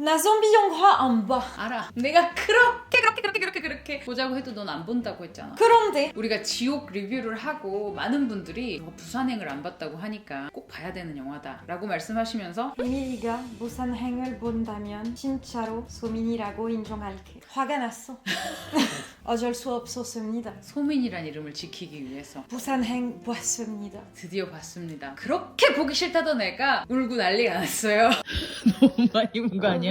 나 좀비 영화 안 봐. 알아. 내가 그렇게 보자고 해도 넌 안 본다고 했잖아. 그런데 우리가 지옥 리뷰를 하고 많은 분들이 부산행을 안 봤다고 하니까 꼭 봐야 되는 영화다 라고 말씀하시면서 에밀리가 부산행을 본다면 진짜로 소민이라고 인정할게. 화가 났어. 어쩔 수 없었습니다. 소민이란 이름을 지키기 위해서 부산행 봤습니다. 드디어 봤습니다. 그렇게 보기 싫다던 애가 울고 난리가 났어요. 너무 많이 운 거 아니야?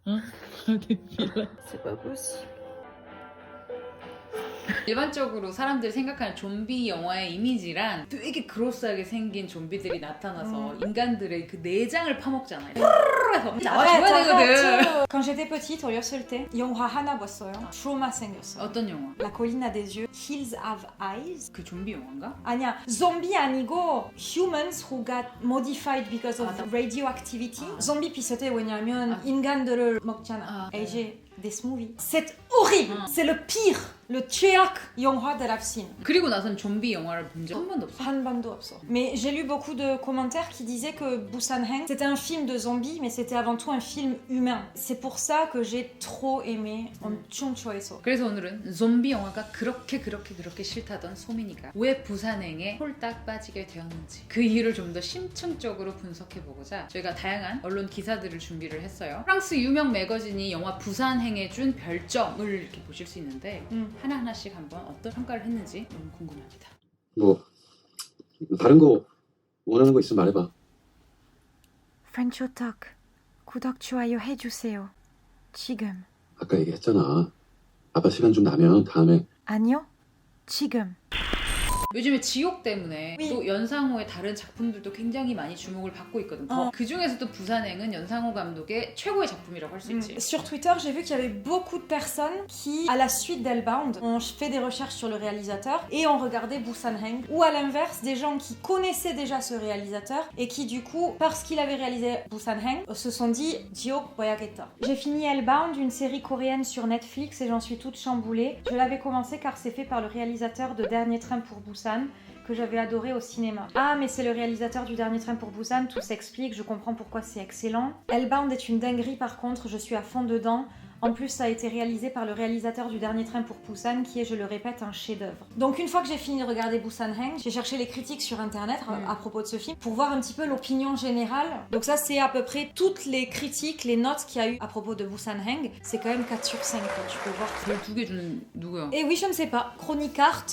응? C'est pas possible. 일반적으로 사람들이 생각하는 좀비 영화의 이미지란 되게 그로스하게 생긴 좀비들이 나타나서 인간들의 그 내장을 파먹잖아요. 해서 나와줘야 되거든. Quand j'étais petite, 어렸을 때 영화 하나 봤어요. 트로마 생겼어. 어떤 영화? La colline a des yeux. Hills have eyes. 그 좀비 영화인가? 아니야, 좀비 아니고 humans who got modified because of 나- radioactivity. 좀비 비슷해. 왜냐면 인간들을 먹잖아. 아, Et j'ai this movie. C'est horrible. C'est le pire. Le 최악 영화 de la piscine. 그리고 나선 좀비 영화를 본 적 한 번도 없어. 한 번도 없어. Mais j'ai lu beaucoup de commentaires qui disaient que Busan Heng, c'était un film de zombies, mais c'était avant tout un film humain. C'est pour ça que j'ai trop aimé. 엄청 좋아했어. 그래서 오늘은 좀비 영화가 그렇게 싫다던 소민이가 왜 부산행에 홀딱 빠지게 되었는지 그 이유를 좀 더 심층적으로 분석해보고자 저희가 다양한 언론 기사들을 준비를 했어요. 프랑스 유명 매거진이 영화 부산행에 준 별점을 이렇게 보실 수 있는데 하나하나씩 한번 어떤 평가를 했는지 너무 궁금합니다. 뭐 다른 거 원하는 거 있으면 말해봐. French Talk 구독 좋아요 해주세요. 지금. 아까 얘기했잖아. 아빠 시간 좀 나면 다음에. 아니요. 지금. 요즘에 지옥 때문에 oui. 또 연상호의 다른 작품들도 굉장히 많이 주목을 받고 있거든. 그 중에서도 부산행은 연상호 감독의 최고의 작품이라고 할 수 있지. Sur Twitter, j'ai vu qu'il y avait beaucoup de personnes qui, à la suite d'Hellbound, ont fait des recherches sur le réalisateur et ont regardé Busan Heng. Ou à l'inverse, des gens qui connaissaient déjà ce réalisateur et qui, du coup, parce qu'il avait réalisé Busan Heng, se sont dit « 지옥 봐야겠다 ». J'ai fini Hellbound, une série coréenne sur Netflix, et j'en suis toute chamboulée. Je l'avais commencé car c'est fait par le réalisateur de Dernier Train pour Busan, que j'avais adoré au cinéma. Ah, mais c'est le réalisateur du Dernier Train pour Busan, tout s'explique, je comprends pourquoi c'est excellent. Hellbound est une dinguerie par contre, je suis à fond dedans. En plus, ça a été réalisé par le réalisateur du Dernier Train pour Busan, qui est, je le répète, un chef-d'œuvre. Donc une fois que j'ai fini de regarder Busan Heng, j'ai cherché les critiques sur internet à propos de ce film pour voir un petit peu l'opinion générale. Donc ça, c'est à peu près toutes les critiques, les notes qu'il y a eu à propos de Busan Heng. C'est quand même 4 sur 5, quoi. Tu peux voir. 별 두 개 주는 누구야? Et oui, je ne sais pas. Chronicart,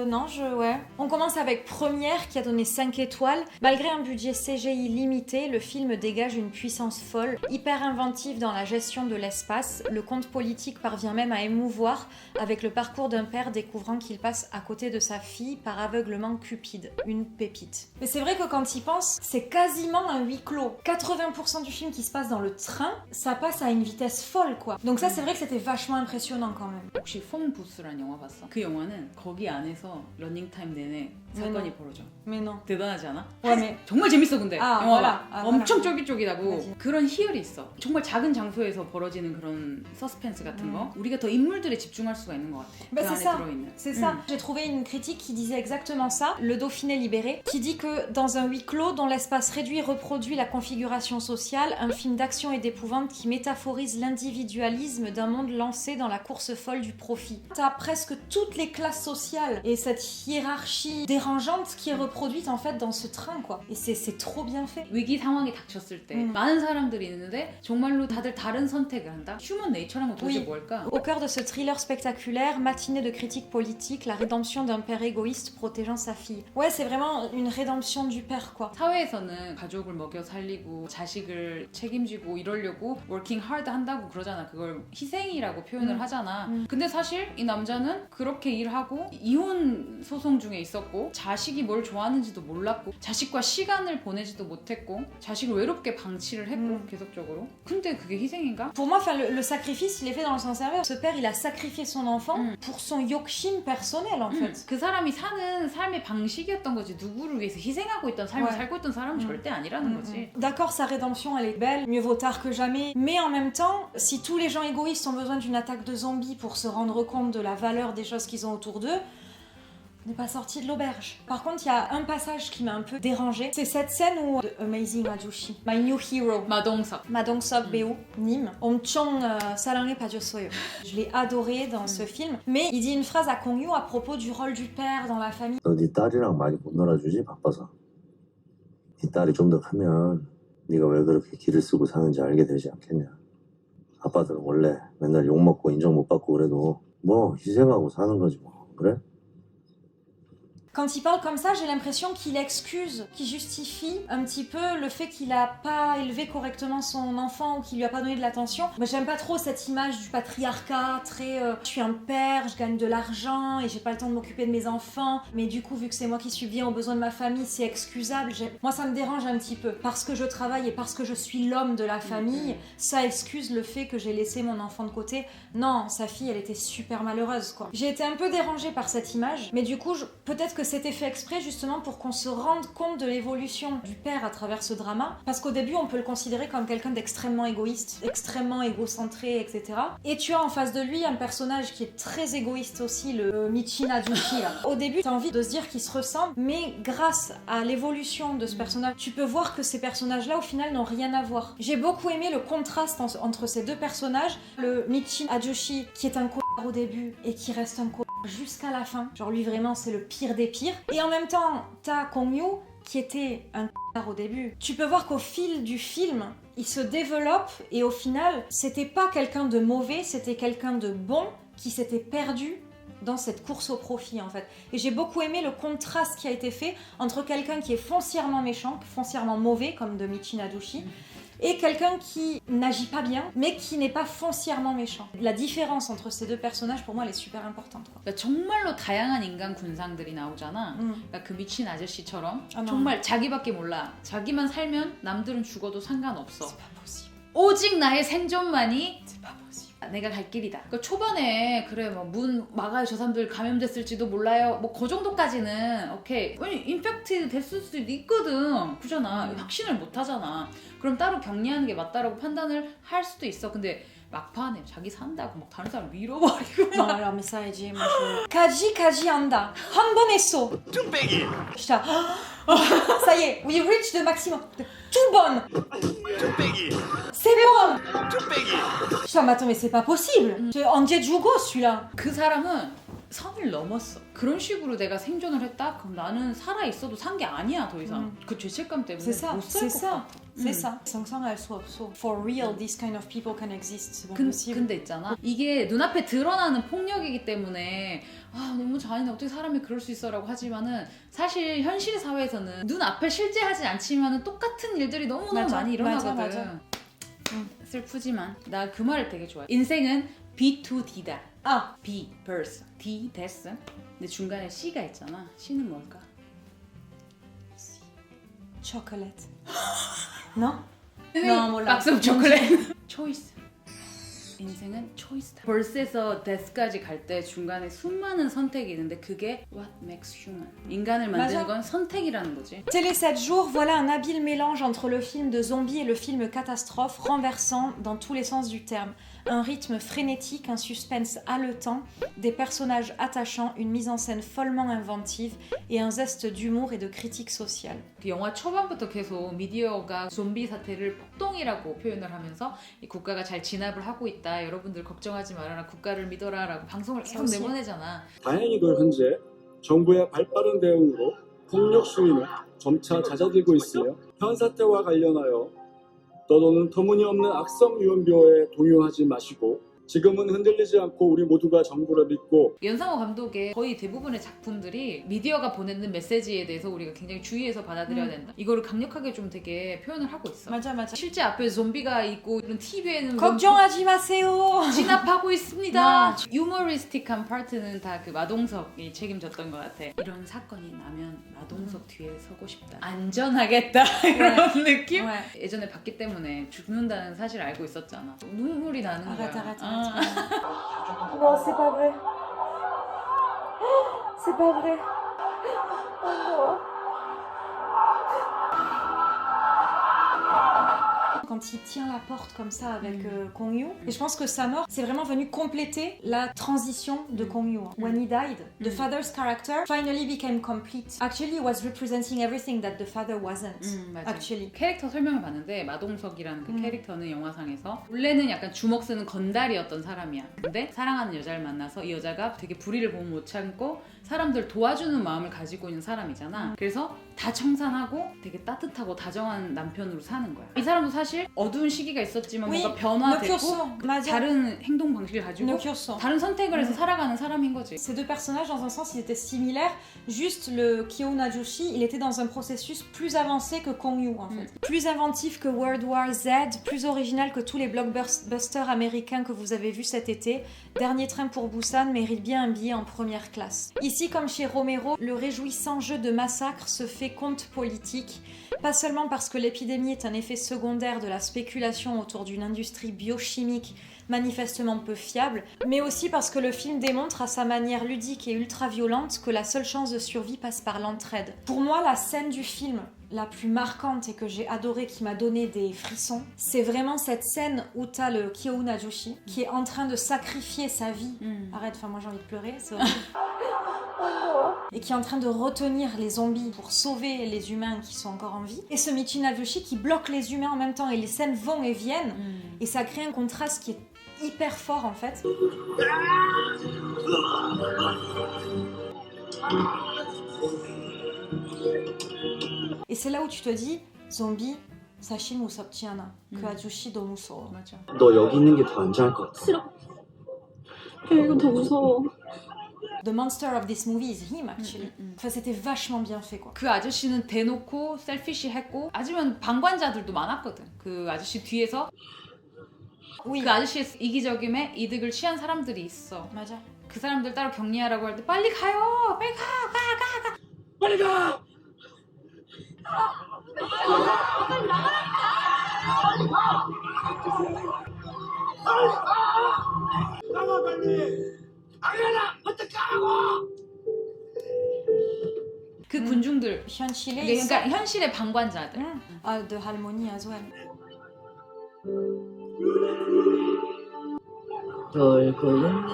non, ouais. On commence avec Première, qui a donné 5 étoiles. Malgré un budget CGI limité, le film dégage une puissance folle, hyper inventive dans la gestion de l'espace. Le conte politique parvient même à émouvoir avec le parcours d'un père découvrant qu'il passe à côté de sa fille par aveuglement cupide. Une pépite. Mais c'est vrai que quand il pense, c'est quasiment un huis clos. 80% du film qui se passe dans le train, ça passe à une vitesse folle, quoi. Donc ça, c'est vrai que c'était vachement impressionnant quand même. 혹시 폰부스라는 영화 봤어? 그 영화는 거기 안에서 러닝타임 내내 사건이 벌어져. Mais non. 대단하지 않아? Ouais, mais... 정말 재밌어 근데 아, 영화가 voilà. 아, 엄청 voilà. 쫄깃쫄깃하고 맞지. 그런 희열이 있어. 정말 작은 장소에서 벌어지는 그런 서스펜스 같은 거 우리가 더 인물들에 집중할 수가 있는 것 같아. Bah, 그 c'est 안에 ça. 들어있는. C'est ça. J'ai trouvé une critique qui disait exactement ça, Le Dauphiné libéré, qui dit que dans un huis clos dont l'espace réduit reproduit la configuration sociale, un film d'action et d'épouvante qui métaphorise l'individualisme d'un monde lancé dans la course folle du profit. T'as presque toutes les classes sociales et cette hiérarchie dérangeante qui est reproduite en fait dans ce train, quoi. Et c'est trop bien fait. 위기 상황이 닥쳤을 때 많은 사람들이 있는데 정말로 다들 다른 선택을 한다? 휴먼 네이처란 건 도대체 Oui. 뭘까? Au cœur de ce thriller spectaculaire, matinée de critiques politiques, la rédemption d'un père égoïste protégeant sa fille. Ouais, c'est vraiment une rédemption du père, quoi. 사회에서는 가족을 먹여 살리고 자식을 책임지고 이러려고 working hard 한다고 그러잖아. 그걸 희생이라고 표현을 하잖아. 근데 사실 이 남자는 그렇게 일하고 이혼 소송 중에 있었고 자식이 뭘 좋아하는지도 몰랐고 자식과 시간을 보내지도 못했고 자식을 외롭게 방치를 했고 계속적으로. 근데 그게 희생인가? Pour moi, le sacrifice, il est fait dans le sens inverse. Ce père, il a sacrifié son enfant pour son 욕심 personnel, en fait. 그 사람이 사는 삶의 방식이었던 거지. 누구를 위해서 희생하고 있던 삶을 Ouais. 살고 있던 사람은 절대 아니라는 거지. D'accord, sa rédemption, elle est belle, mieux vaut tard que jamais. Mais en même temps, si tous les gens égoïstes ont besoin d'une attaque de zombies pour se rendre compte de la valeur des choses qu'ils ont autour d'eux, n'est pas sorti de l'auberge. Par contre, il y a un passage qui m'a un peu dérangée. C'est cette scène où The Amazing Ajushi, My New Hero, 마동석. 마동석 배우 님 엄청 사랑에 빠졌어요. Je l'ai adoré dans ce film. Mais il dit une phrase à Kong Yoo à propos du rôle du père dans la famille. 너 네 딸이랑 많이 못 놀아주지 바빠서. 네 딸이 좀 더 크면 네가 왜 그렇게 기를 쓰고 사는지 알게 되지 않겠냐. 아빠들은 원래 맨날 욕 먹고 인정 못 받고 그래도 뭐 희생하고 사는 거지 뭐. 그래? Quand il parle comme ça, j'ai l'impression qu'il excuse, qu'il justifie un petit peu le fait qu'il a pas élevé correctement son enfant ou qu'il lui a pas donné de l'attention. Mais j'aime pas trop cette image du patriarcat, très je suis un père, je gagne de l'argent et j'ai pas le temps de m'occuper de mes enfants. Mais du coup, vu que c'est moi qui subviens aux besoins de ma famille, c'est excusable. Moi, ça me dérange un petit peu. Parce que je travaille et parce que je suis l'homme de la famille, ça excuse le fait que j'ai laissé mon enfant de côté. Non, sa fille, elle était super malheureuse, quoi. J'ai été un peu dérangée par cette image, mais du coup, peut-être que c'était fait exprès justement pour qu'on se rende compte de l'évolution du père à travers ce drama, parce qu'au début on peut le considérer comme quelqu'un d'extrêmement égoïste, extrêmement égocentré, etc. Et tu as en face de lui un personnage qui est très égoïste aussi, le Michin Ajushi là. Au début t'as envie de se dire qu'ils se ressemblent, mais grâce à l'évolution de ce personnage, tu peux voir que ces personnages là au final n'ont rien à voir. J'ai beaucoup aimé le contraste entre ces deux personnages, le Michin Ajushi qui est un connard au début et qui reste un connard jusqu'à la fin. Genre lui vraiment c'est le pire des pires. Et en même temps t'as Kong Yoo qui était un connard au début. Tu peux voir qu'au fil du film il se développe et au final c'était pas quelqu'un de mauvais, c'était quelqu'un de bon qui s'était perdu dans cette course au profit en fait. Et j'ai beaucoup aimé le contraste qui a été fait entre quelqu'un qui est foncièrement méchant, foncièrement mauvais comme de Michin Ajushi, et quelqu'un qui n'agit pas bien, mais qui n'est pas foncièrement méchant. La différence entre ces deux personnages, pour moi, elle est super importante. quoi. 그러니까 정말로 다양한 인간 군상들이 나오잖아. 그러니까 그 미친 아저씨처럼 아, 정말 자기밖에 몰라. 자기만 살면 남들은 죽어도 상관없어. C'est pas possible. 오직 나의 생존만이 C'est pas possible. 내가 갈 길이다. 그러니까 초반에 그래 뭐 문 막아요. 저 사람들 감염됐을지도 몰라요. 뭐 그 정도까지는 오케이. 왜냐면 인펙트 됐을 수도 있거든. 그잖아. 확신을 못 하잖아. 그럼 따로 격리하는 게 맞다라고 판단을 할 수도 있어. 근데 막판에 자기 산다고 막 다른 사람 밀어버리고 Non, alors, mais ça, Eiji, moi je. Kaji anda. 한 번 했어. 뚝배기 Putain. Ça y est, we reached the maximum. Tout bon. 뚝배기 C'est bon. 뚝배기 Putain, mais attends, mais c'est pas possible. 언제 죽어, celui-là. 그 사람은 선을 넘었어. 그런 식으로 내가 생존을 했다? 그럼 나는 살아있어도 산 게 아니야 더 이상. 그 죄책감 때문에 C'est ça, 못 살 c'est 것 ça. 같아. C'est ça. Sans que ça, elle soit absurde. For real, this kind of people can exist. C'est pas possible. 근데 있잖아. 이게 눈앞에 드러나는 폭력이기 때문에 아 너무 잔인해 어떻게 사람이 그럴 수 있어라고 하지만은 사실 현실 사회에서는 눈앞에 실제 하지 않지만은 똑같은 일들이 너무너무 맞아, 많이 일어나거든. 맞아. 슬프지만 나 그 말을 되게 좋아해. 인생은 B2D다. Ah, B, birth, D, death. 근데 중간에 C가 있잖아. C는 뭘까? chocolate. Non? Non, 몰라. 박스 초콜릿. 초이스. 인생은 초이스다. birth에서 death까지 갈 때 중간에 수많은 선택이 있는데 그게 what makes human. 인간을 만드는 맞아. 건 선택이라는 거지. Télé 7 jours, voilà un habile mélange entre le film de zombie et le film catastrophe, renversant dans tous les sens du terme. Un rythme frénétique, un suspense haletant, des personnages attachants, une mise en scène follement inventive et un zeste d'humour et de critique sociale. 그 영화 초반부터 계속 미디어가 좀비 사태를 폭동이라고 표현을 하면서 이 국가가 잘 진압을 하고 있다. 여러분들 걱정하지 말아라. 국가를 믿어라라고 방송을 계속 그렇지. 내보내잖아. 다행히도 현재 정부의 발빠른 대응으로 폭력 시위는 점차 잦아들고 있으며 현 사태와 관련하여 떠도는 터무니없는 악성 유언비어에 동요하지 마시고 지금은 흔들리지 않고 우리 모두가 정부를 믿고 연상호 감독의 거의 대부분의 작품들이 미디어가 보내는 메시지에 대해서 우리가 굉장히 주의해서 받아들여야 된다. 이거를 강력하게 좀 되게 표현을 하고 있어. 맞아. 실제 앞에 좀비가 있고 이런 TV에는 걱정하지 마세요. 진압하고 있습니다. 네. 유머리스틱한 파트는 다 그 마동석이 책임졌던 것 같아. 이런 사건이 나면 마동석 뒤에 서고 싶다. 안전하겠다 이런 느낌? Ouais. 예전에 봤기 때문에 죽는다는 사실 알고 있었잖아. 눈물이 나는 거야. Arrête. Non, c'est pas vrai. C'est pas vrai. Oh non. quand il tient la porte comme ça avec Kong Yu. Et je pense que sa mort, c'est vraiment venu compléter la transition de Kong Yu. When he died, the father's character finally became complete. Actually, he was representing everything that the father wasn't. 맞아. Actually. 캐릭터 설명을 봤는데 마동석이라는 그 캐릭터는 영화상에서 원래는 약간 주먹 쓰는 건달이었던 사람이야. 근데 사랑하는 여자를 만나서 이 여자가 되게 불의를 보면 못 참고 사람들 도와주는 마음을 가지고 있는 사람이잖아. 그래서 다 청산하고 되게 따뜻하고 다정한 남편으로 사는 거야. 이 사람도 사실 어두운 시기가 있었지만 Oui, 뭔가 변화되고 맞아. 다른 행동 방식을 가지고 Nokyoso. 다른 선택을 해서 살아가는 사람인 거지. Ces deux personnages, dans un sens, ils étaient similaires. Juste le Kyo Najushi, il était dans un processus plus avancé que Kong Yu, en fait. Plus inventif que World War Z, plus original que tous les blockbusters américains que vous avez vus cet été. Dernier train pour Busan mérite bien un billet en première classe. Ici, comme chez Romero, le réjouissant jeu de massacre se fait compte politique. Pas seulement parce que l'épidémie est un effet secondaire de la spéculation autour d'une industrie biochimique manifestement peu fiable, mais aussi parce que le film démontre à sa manière ludique et ultra-violente que la seule chance de survie passe par l'entraide. Pour moi, la scène du film la plus marquante et que j'ai adorée, qui m'a donné des frissons, c'est vraiment cette scène où t'as le Kyo Najushi qui est en train de sacrifier sa vie. Arrête, enfin moi j'ai envie de pleurer, c'est horrible. Et qui est en train de retenir les zombies pour sauver les humains qui sont encore en vie. Et ce Michi Najushi qui bloque les humains en même temps, et les scènes vont et viennent, et ça crée un contraste qui est hyper fort en fait. Et c'est là où tu te dis, zombie, 사실 무섭지 않아. 그 아저씨 너무 무서워. 맞아. 너 여기 있는 게 더 안전할 것 같아. 싫어. 이거 더 무서워. The monster of this movie is him actually. Enfin, c'était vachement bien fait quoi. 그 아저씨는 대놓고 셀피시했고 하지만 방관자들도 많았거든. 그 아저씨 뒤에서 Oui. 그 아저씨의 이기적임에 이득을 취한 사람들이 있어. 맞아. 그 사람들 따로 격리하라고 할 때 빨리 가요! 빨리 가! 빨리 가! 나와 빨리! 아니야! 어떻게 하라고! 그 군중들 현실에 그러니까 현실의 방관자들. Ah, de Harmonie as well. 얼굴은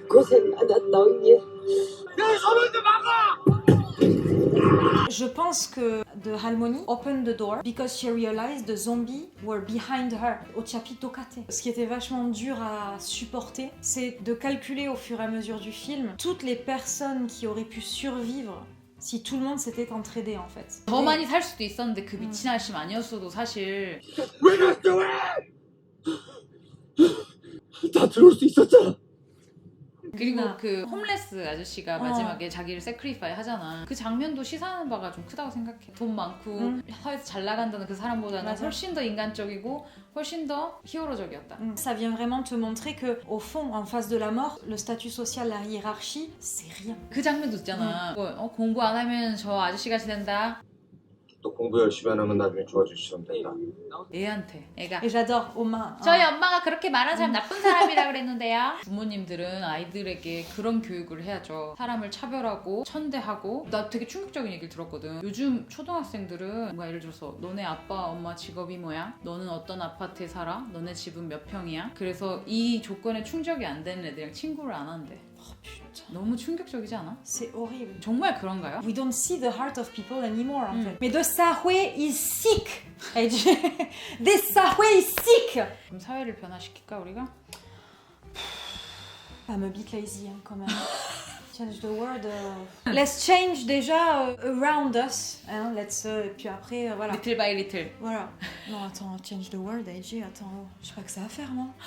고생 많았다 언니. 내 손을 좀 막아! Je pense que de Harmonie opened the door because she realized the zombies were behind her au chapitre Kate. Ce qui était vachement dur à supporter, c'est de calculer au fur et à mesure du film toutes les personnes qui auraient pu survivre si tout le monde s'était entraidé en fait. 더 많이 살 수도 있었는데 그 미친 아저씨 아니었어도 사실 왜 그랬어 왜? 다 들어올 수 있었잖아. 그리고 그 홈레스 아저씨가 마지막에 자기를 세크리파이 하잖아. 그 장면도 시사하는 바가 좀 크다고 생각해. 돈 많고 사회에서 잘 나간다는 그 사람보다는 맞아. 훨씬 더 인간적이고 훨씬 더 히어로적이었다. Ça vient vraiment te montrer que au fond, en face de la mort, le statut social, la hiérarchie, c'est rien. 그 장면도 있잖아. 공부 안 하면 저 아저씨같이 된다. 또 공부 열심히 안 하면 나중에 좋아질 시험 된다. 애한테. 애가 Et j'adore Oma. 저희 엄마가 그렇게 말한 사람 나쁜 사람이라 그랬는데요. 부모님들은 아이들에게 그런 교육을 해야죠. 사람을 차별하고 천대하고. 나 되게 충격적인 얘기를 들었거든. 요즘 초등학생들은 뭔가 예를 들어서 너네 아빠 엄마 직업이 뭐야? 너는 어떤 아파트에 살아? 너네 집은 몇 평이야? 그래서 이 조건에 충족이 안 되는 애들이랑 친구를 안 한대. 너무 충격적이지 않아? C'est horrible. 정말 그런가요? We don't see the heart of people anymore en fait. Mais de Sahwe is sick. This Sahwe is sick. 그럼 사회를 변화시킬까 우리가? Pas me beat lazy hein, quand même. Change the world. Let's change déjà around us. Hein, let's. Puis après, voilà. Little by little. Voilà. Non, attends, change the world, AJ, attends. Je sais pas que ça à faire, moi.